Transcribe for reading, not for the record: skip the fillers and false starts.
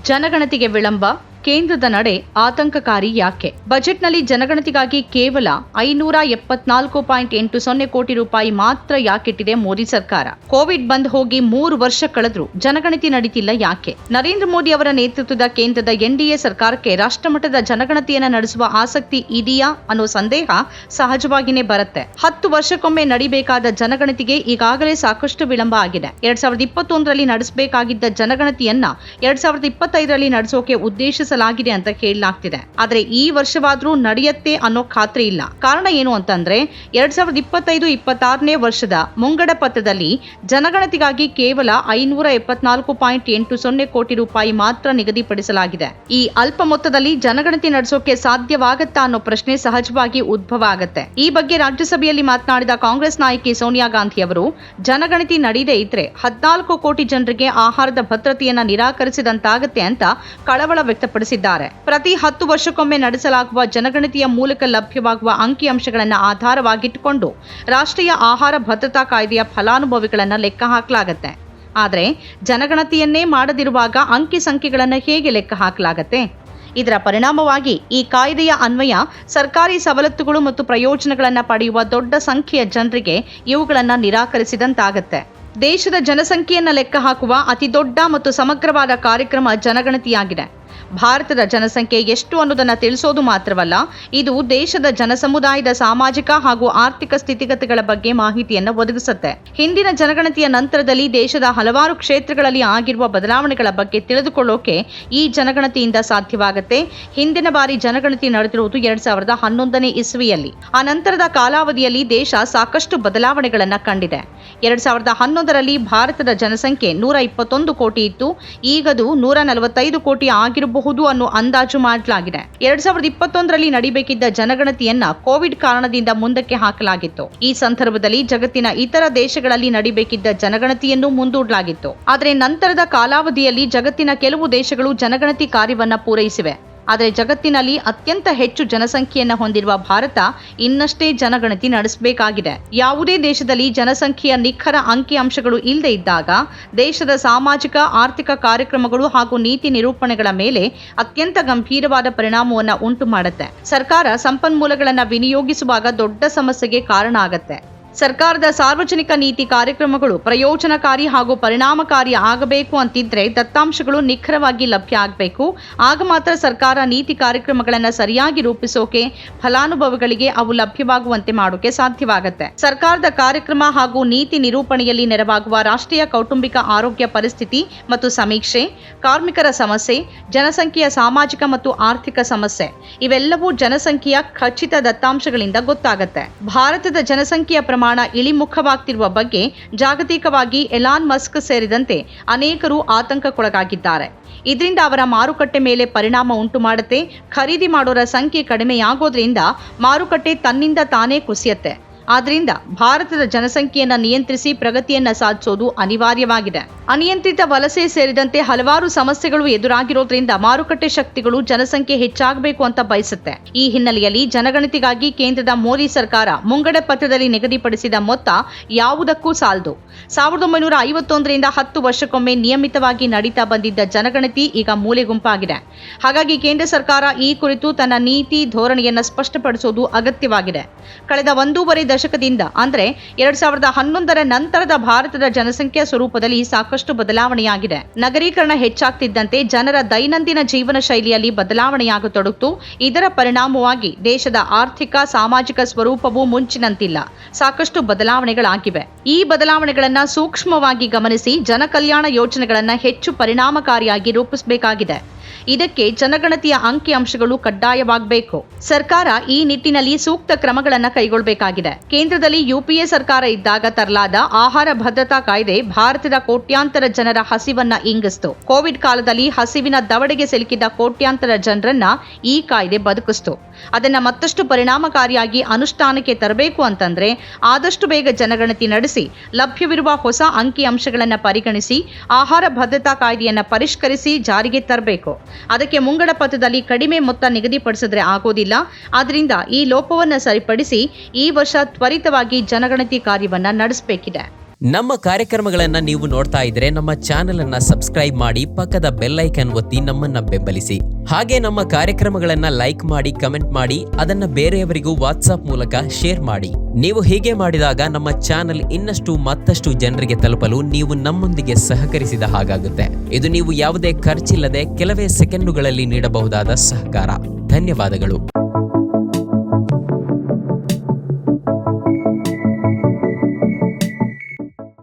ಜನಗಣತಿಗೆ ವಿಳಂಬ, ಕೇಂದ್ರದ ನಡೆ ಆತಂಕಕಾರಿ ಯಾಕೆ? ಬಜೆಟ್ನಲ್ಲಿ ಜನಗಣತಿಗಾಗಿ ಕೇವಲ 574.80 ಕೋಟಿ ರೂಪಾಯಿ ಮಾತ್ರ ಯಾಕಿಟ್ಟಿದೆ ಮೋದಿ ಸರ್ಕಾರ? ಕೋವಿಡ್ ಬಂದ್ ಹೋಗಿ 3 ವರ್ಷ ಕಳೆದ್ರೂ ಜನಗಣತಿ ನಡೀತಿಲ್ಲ ಯಾಕೆ? ನರೇಂದ್ರ ಮೋದಿ ಅವರ ನೇತೃತ್ವದ ಕೇಂದ್ರದ ಎನ್ಡಿಎ ಸರ್ಕಾರಕ್ಕೆ ರಾಷ್ಟ್ರಮಟ್ಟದ ಜನಗಣತಿಯನ್ನ ನಡೆಸುವ ಆಸಕ್ತಿ ಇದೆಯಾ ಅನ್ನೋ ಸಂದೇಹ ಸಹಜವಾಗಿಯೇ ಬರುತ್ತೆ. 10 ವರ್ಷಕ್ಕೊಮ್ಮೆ ನಡಿಬೇಕಾದ ಜನಗಣತಿಗೆ ಈಗಾಗಲೇ ಸಾಕಷ್ಟು ವಿಳಂಬ ಆಗಿದೆ. 2021ರಲ್ಲಿ ನಡೆಸಬೇಕಾಗಿದ್ದ ಜನಗಣತಿಯನ್ನ 2025ರಲ್ಲಿ ನಡೆಸೋಕೆ ಉದ್ದೇಶಿಸಲಾಗಿದೆ ಅಂತ ಹೇಳಲಾಗ್ತಿದೆ. ಆದ್ರೆ ಈ ವರ್ಷವಾದ್ರೂ ನಡೆಯುತ್ತೆ ಅನ್ನೋ ಖಾತ್ರಿ ಇಲ್ಲ. ಕಾರಣ ಏನು ಅಂತಂದ್ರೆ 2025-26ನೇ ವರ್ಷದ ಮುಂಗಡ ಪತ್ರದಲ್ಲಿ ಜನಗಣತಿಗಾಗಿ ಕೇವಲ 574.80 ಕೋಟಿ ರೂಪಾಯಿ ಮಾತ್ರ ನಿಗದಿಪಡಿಸಲಾಗಿದೆ. ಈ ಅಲ್ಪ ಮೊತ್ತದಲ್ಲಿ ಜನಗಣತಿ ನಡೆಸೋಕೆ ಸಾಧ್ಯವಾಗತ್ತಾ ಅನ್ನೋ ಪ್ರಶ್ನೆ ಸಹಜವಾಗಿ ಉದ್ಭವ ಆಗುತ್ತೆ. ಈ ಬಗ್ಗೆ ರಾಜ್ಯಸಭೆಯಲ್ಲಿ ಮಾತನಾಡಿದ ಕಾಂಗ್ರೆಸ್ ನಾಯಕಿ ಸೋನಿಯಾ ಗಾಂಧಿ ಅವರು, ಜನಗಣತಿ ನಡೆಯದೇ ಇದ್ರೆ 14 ಕೋಟಿ ಜನರಿಗೆ ಆಹಾರದ ಭದ್ರತೆಯನ್ನ ನಿರಾಕರಿಸಿದಂತಾಗತ್ತೆ ಅಂತ ಕಳವಳ ವ್ಯಕ್ತಪಡಿಸಿದ್ದಾರೆ. ಪ್ರತಿ 10 ವರ್ಷಕ್ಕೊಮ್ಮೆ ನಡೆಸಲಾಗುವ ಜನಗಣತಿಯ ಮೂಲಕ ಲಭ್ಯವಾಗುವ ಅಂಕಿಅಂಶಗಳನ್ನು ಆಧಾರವಾಗಿಟ್ಟುಕೊಂಡು ರಾಷ್ಟ್ರೀಯ ಆಹಾರ ಭದ್ರತಾ ಕಾಯ್ದೆಯ ಫಲಾನುಭವಿಗಳನ್ನು ಲೆಕ್ಕ ಹಾಕಲಾಗುತ್ತೆ. ಆದರೆ ಜನಗಣತಿಯನ್ನೇ ಮಾಡದಿರುವಾಗ ಅಂಕಿ ಸಂಖ್ಯೆಗಳನ್ನು ಹೇಗೆ ಲೆಕ್ಕ ಹಾಕಲಾಗುತ್ತೆ? ಇದರ ಪರಿಣಾಮವಾಗಿ ಈ ಕಾಯ್ದೆಯ ಅನ್ವಯ ಸರ್ಕಾರಿ ಸವಲತ್ತುಗಳು ಮತ್ತು ಪ್ರಯೋಜನಗಳನ್ನು ಪಡೆಯುವ ದೊಡ್ಡ ಸಂಖ್ಯೆಯ ಜನರಿಗೆ ಇವುಗಳನ್ನು ನಿರಾಕರಿಸಿದಂತಾಗತ್ತೆ. ದೇಶದ ಜನಸಂಖ್ಯೆಯನ್ನು ಲೆಕ್ಕ ಹಾಕುವ ಅತಿ ದೊಡ್ಡ ಮತ್ತು ಸಮಗ್ರವಾದ ಕಾರ್ಯಕ್ರಮ ಜನಗಣತಿಯಾಗಿದೆ. ಭಾರತದ ಜನಸಂಖ್ಯೆ ಎಷ್ಟು ಅನ್ನೋದನ್ನು ತಿಳಿಸೋದು ಮಾತ್ರವಲ್ಲ, ಇದು ದೇಶದ ಜನಸಮುದಾಯದ ಸಾಮಾಜಿಕ ಹಾಗೂ ಆರ್ಥಿಕ ಸ್ಥಿತಿಗತಿಗಳ ಬಗ್ಗೆ ಮಾಹಿತಿಯನ್ನು ಒದಗಿಸುತ್ತೆ. ಹಿಂದಿನ ಜನಗಣತಿಯ ನಂತರದಲ್ಲಿ ದೇಶದ ಹಲವಾರು ಕ್ಷೇತ್ರಗಳಲ್ಲಿ ಆಗಿರುವ ಬದಲಾವಣೆಗಳ ಬಗ್ಗೆ ತಿಳಿದುಕೊಳ್ಳೋಕೆ ಈ ಜನಗಣತಿಯಿಂದ ಸಾಧ್ಯವಾಗುತ್ತೆ. ಹಿಂದಿನ ಬಾರಿ ಜನಗಣತಿ ನಡೆದಿರುವುದು 2011ನೇ ಇಸ್ವಿಯಲ್ಲಿ. ಆ ನಂತರದ ಕಾಲಾವಧಿಯಲ್ಲಿ ದೇಶ ಸಾಕಷ್ಟು ಬದಲಾವಣೆಗಳನ್ನು ಕಂಡಿದೆ. 2011ರಲ್ಲಿ ಭಾರತದ ಜನಸಂಖ್ಯೆ 121 ಕೋಟಿ ಇತ್ತು. ಈಗದು 145 ಕೋಟಿ ಆಗಿರಬಹುದು ಅನ್ನೋ ಅಂದಾಜು ಮಾಡಲಾಗಿದೆ. 2021ರಲ್ಲಿ ನಡೀಬೇಕಿದ್ದ ಜನಗಣತಿಯನ್ನ ಕೋವಿಡ್ ಕಾರಣದಿಂದ ಮುಂದಕ್ಕೆ ಹಾಕಲಾಗಿತ್ತು. ಈ ಸಂದರ್ಭದಲ್ಲಿ ಜಗತ್ತಿನ ಇತರ ದೇಶಗಳಲ್ಲಿ ನಡೀಬೇಕಿದ್ದ ಜನಗಣತಿಯನ್ನು ಮುಂದೂಡಲಾಗಿತ್ತು. ಆದರೆ ನಂತರದ ಕಾಲಾವಧಿಯಲ್ಲಿ ಜಗತ್ತಿನ ಕೆಲವು ದೇಶಗಳು ಜನಗಣತಿ ಕಾರ್ಯವನ್ನ ಪೂರೈಸಿವೆ. ಆದರೆ ಜಗತ್ತಿನಲ್ಲಿ ಅತ್ಯಂತ ಹೆಚ್ಚು ಜನಸಂಖ್ಯೆಯನ್ನು ಹೊಂದಿರುವ ಭಾರತ ಇನ್ನಷ್ಟೇ ಜನಗಣತಿ ನಡೆಸಬೇಕಾಗಿದೆ. ಯಾವುದೇ ದೇಶದಲ್ಲಿ ಜನಸಂಖ್ಯೆಯ ನಿಖರ ಅಂಕಿಅಂಶಗಳು ಇಲ್ಲದೆ ಇದ್ದಾಗ ದೇಶದ ಸಾಮಾಜಿಕ ಆರ್ಥಿಕ ಕಾರ್ಯಕ್ರಮಗಳು ಹಾಗೂ ನೀತಿ ನಿರೂಪಣೆಗಳ ಮೇಲೆ ಅತ್ಯಂತ ಗಂಭೀರವಾದ ಪರಿಣಾಮವನ್ನು ಉಂಟು ಮಾಡುತ್ತೆ. ಸರ್ಕಾರ ಸಂಪನ್ಮೂಲಗಳನ್ನು ವಿನಿಯೋಗಿಸುವಾಗ ದೊಡ್ಡ ಸಮಸ್ಯೆಗೆ ಕಾರಣ ಆಗತ್ತೆ. ಸರ್ಕಾರದ ಸಾರ್ವಜನಿಕ ನೀತಿ ಕಾರ್ಯಕ್ರಮಗಳು ಪ್ರಯೋಜನಕಾರಿ ಹಾಗೂ ಪರಿಣಾಮಕಾರಿ ಆಗಬೇಕು ಅಂತಿದ್ರೆ ದತ್ತಾಂಶಗಳು ನಿಖರವಾಗಿ ಲಭ್ಯ ಆಗಬೇಕು. ಆಗ ಮಾತ್ರ ಸರ್ಕಾರ ನೀತಿ ಕಾರ್ಯಕ್ರಮಗಳನ್ನು ಸರಿಯಾಗಿ ರೂಪಿಸೋಕೆ, ಫಲಾನುಭವಿಗಳಿಗೆ ಅವು ಲಭ್ಯವಾಗುವಂತೆ ಮಾಡೋಕೆ ಸಾಧ್ಯವಾಗುತ್ತೆ. ಸರ್ಕಾರದ ಕಾರ್ಯಕ್ರಮ ಹಾಗೂ ನೀತಿ ನಿರೂಪಣೆಯಲ್ಲಿ ನೆರವಾಗುವ ರಾಷ್ಟ್ರೀಯ ಕೌಟುಂಬಿಕ ಆರೋಗ್ಯ ಪರಿಸ್ಥಿತಿ ಮತ್ತು ಸಮೀಕ್ಷೆ, ಕಾರ್ಮಿಕರ ಸಮಸ್ಯೆ, ಜನಸಂಖ್ಯೆಯ ಸಾಮಾಜಿಕ ಮತ್ತು ಆರ್ಥಿಕ ಸಮಸ್ಯೆ ಇವೆಲ್ಲವೂ ಜನಸಂಖ್ಯೆಯ ಖಚಿತ ದತ್ತಾಂಶಗಳಿಂದ ಗೊತ್ತಾಗುತ್ತೆ. ಭಾರತದ ಜನಸಂಖ್ಯೆಯ ಪ್ರಮಾಣ ಇಳಿಮುಖವಾಗ್ತಿರುವ ಬಗ್ಗೆ ಜಾಗತಿಕವಾಗಿ ಎಲಾನ್ ಮಸ್ಕ್ ಸೇರಿದಂತೆ ಅನೇಕರು ಆತಂಕಕ್ಕೊಳಗಾಗಿದ್ದಾರೆ. ಇದರಿಂದ ಅವರ ಮಾರುಕಟ್ಟೆ ಮೇಲೆ ಪರಿಣಾಮ ಉಂಟು ಮಾಡುತ್ತೆ. ಖರೀದಿ ಮಾಡೋರ ಸಂಖ್ಯೆ ಕಡಿಮೆಯಾಗೋದ್ರಿಂದ ಮಾರುಕಟ್ಟೆ ತನ್ನಿಂದ ತಾನೇ ಕುಸಿಯುತ್ತೆ. ಆದ್ರಿಂದ ಭಾರತದ ಜನಸಂಖ್ಯೆಯನ್ನು ನಿಯಂತ್ರಿಸಿ ಪ್ರಗತಿಯನ್ನ ಸಾಧಿಸೋದು ಅನಿವಾರ್ಯವಾಗಿದೆ. ಅನಿಯಂತ್ರಿತ ವಲಸೆ ಸೇರಿದಂತೆ ಹಲವಾರು ಸಮಸ್ಯೆಗಳು ಎದುರಾಗಿರೋದ್ರಿಂದ ಮಾರುಕಟ್ಟೆ ಶಕ್ತಿಗಳು ಜನಸಂಖ್ಯೆ ಹೆಚ್ಚಾಗಬೇಕು ಅಂತ ಬಯಸುತ್ತೆ. ಈ ಹಿನ್ನೆಲೆಯಲ್ಲಿ ಜನಗಣತಿಗಾಗಿ ಕೇಂದ್ರದ ಮೋದಿ ಸರ್ಕಾರ ಮುಂಗಡ ಪತ್ರದಲ್ಲಿ ನಿಗದಿಪಡಿಸಿದ ಮೊತ್ತ ಯಾವುದಕ್ಕೂ ಸಾಲದು. 1951ರಿಂದ 10 ವರ್ಷಕ್ಕೊಮ್ಮೆ ನಿಯಮಿತವಾಗಿ ನಡೀತಾ ಬಂದಿದ್ದ ಜನಗಣತಿ ಈಗ ಮೂಲೆಗುಂಪಾಗಿದೆ. ಹಾಗಾಗಿ ಕೇಂದ್ರ ಸರ್ಕಾರ ಈ ಕುರಿತು ತನ್ನ ನೀತಿ ಧೋರಣೆಯನ್ನು ಸ್ಪಷ್ಟಪಡಿಸುವುದು ಅಗತ್ಯವಾಗಿದೆ. ಕಳೆದ 1.5 ದಶಕದಿಂದ ಅಂದ್ರೆ 2011ರ ನಂತರದ ಭಾರತದ ಜನಸಂಖ್ಯಾ ಸ್ವರೂಪದಲ್ಲಿ ಸಾಕಷ್ಟು ಬದಲಾವಣೆಯಾಗಿದೆ. ನಗರೀಕರಣ ಹೆಚ್ಚಾಗ್ತಿದ್ದಂತೆ ಜನರ ದೈನಂದಿನ ಜೀವನ ಶೈಲಿಯಲ್ಲಿ ಬದಲಾವಣೆಯಾಗತೊಡಗಿತು. ಇದರ ಪರಿಣಾಮವಾಗಿ ದೇಶದ ಆರ್ಥಿಕ ಸಾಮಾಜಿಕ ಸ್ವರೂಪವು ಮುಂಚಿನಂತಿಲ್ಲ. ಸಾಕಷ್ಟು ಬದಲಾವಣೆಗಳಾಗಿವೆ. ಈ ಬದಲಾವಣೆಗಳನ್ನು ಸೂಕ್ಷ್ಮವಾಗಿ ಗಮನಿಸಿ ಜನಕಲ್ಯಾಣ ಯೋಜನೆಗಳನ್ನು ಹೆಚ್ಚು ಪರಿಣಾಮಕಾರಿಯಾಗಿ ರೂಪಿಸಬೇಕಾಗಿದೆ. ಇದಕ್ಕೆ ಜನಗಣತಿಯ ಅಂಕಿಅಂಶಗಳು ಕಡ್ಡಾಯವಾಗಬೇಕು. ಸರ್ಕಾರ ಈ ನಿಟ್ಟಿನಲ್ಲಿ ಸೂಕ್ತ ಕ್ರಮಗಳನ್ನು ಕೈಗೊಳ್ಳಬೇಕಾಗಿದೆ. ಕೇಂದ್ರದಲ್ಲಿ ಯುಪಿಎ ಸರ್ಕಾರ ಇದ್ದಾಗ ತರಲಾದ ಆಹಾರ ಭದ್ರತಾ ಕಾಯ್ದೆ ಭಾರತದ ಕೋಟ್ಯಾಂತರ ಜನರ ಹಸಿವನ್ನ ಇಂಗಿಸ್ತು. ಕೋವಿಡ್ ಕಾಲದಲ್ಲಿ ಹಸಿವಿನ ದವಡೆಗೆ ಸಿಲುಕಿದ ಕೋಟ್ಯಾಂತರ ಜನರನ್ನ ಈ ಕಾಯ್ದೆ ಬದುಕಿಸ್ತು. ಅದನ್ನ ಮತ್ತಷ್ಟು ಪರಿಣಾಮಕಾರಿಯಾಗಿ ಅನುಷ್ಠಾನಕ್ಕೆ ತರಬೇಕು ಅಂತಂದ್ರೆ ಆದಷ್ಟು ಬೇಗ ಜನಗಣತಿ ನಡೆಸಿ ಲಭ್ಯವಿರುವ ಹೊಸ ಅಂಕಿಅಂಶಗಳನ್ನು ಪರಿಗಣಿಸಿ ಆಹಾರ ಭದ್ರತಾ ಕಾಯ್ದೆಯನ್ನ ಪರಿಷ್ಕರಿಸಿ ಜಾರಿಗೆ ತರಬೇಕು. ಅದಕ್ಕೆ ಮುಂಗಡ ಪತ್ರದಲ್ಲಿ ಕಡಿಮೆ ಮೊತ್ತ ನಿಗದಿಪಡಿಸಿದ್ರೆ ಆಗೋದಿಲ್ಲ. ಆದ್ದರಿಂದ ಈ ಲೋಪವನ್ನು ಸರಿಪಡಿಸಿ ಈ ವರ್ಷ ತ್ವರಿತವಾಗಿ ಜನಗಣತಿ ಕಾರ್ಯವನ್ನ ನಡೆಸಬೇಕಿದೆ. ನಮ್ಮ ಕಾರ್ಯಕ್ರಮಗಳನ್ನ ನೀವು ನೋಡ್ತಾ ಇದ್ರೆ ನಮ್ಮ ಚಾನೆಲ್ ಅನ್ನ ಸಬ್ಸ್ಕ್ರೈಬ್ ಮಾಡಿ, ಪಕ್ಕದ ಬೆಲ್ ಐಕಾನ್ ಒತ್ತಿ ನಮ್ಮನ್ನ ಬೆಂಬಲಿಸಿ. ಹಾಗೆ ನಮ್ಮ ಕಾರ್ಯಕ್ರಮಗಳನ್ನ ಲೈಕ್ ಮಾಡಿ, ಕಮೆಂಟ್ ಮಾಡಿ, ಅದನ್ನ ಬೇರೆಯವರಿಗೂ ವಾಟ್ಸ್ಆಪ್ ಮೂಲಕ ಶೇರ್ ಮಾಡಿ. ನೀವು ಹೀಗೆ ಮಾಡಿದಾಗ ನಮ್ಮ ಚಾನೆಲ್ ಮತ್ತಷ್ಟು ಜನರಿಗೆ ತಲುಪಲು ನೀವು ನಮ್ಮೊಂದಿಗೆ ಸಹಕರಿಸಿದ ಹಾಗಾಗುತ್ತೆ. ಇದು ನೀವು ಯಾವುದೇ ಖರ್ಚಿಲ್ಲದೆ ಕೆಲವೇ ಸೆಕೆಂಡುಗಳಲ್ಲಿ ನೀಡಬಹುದಾದ ಸಹಕಾರ. ಧನ್ಯವಾದಗಳು.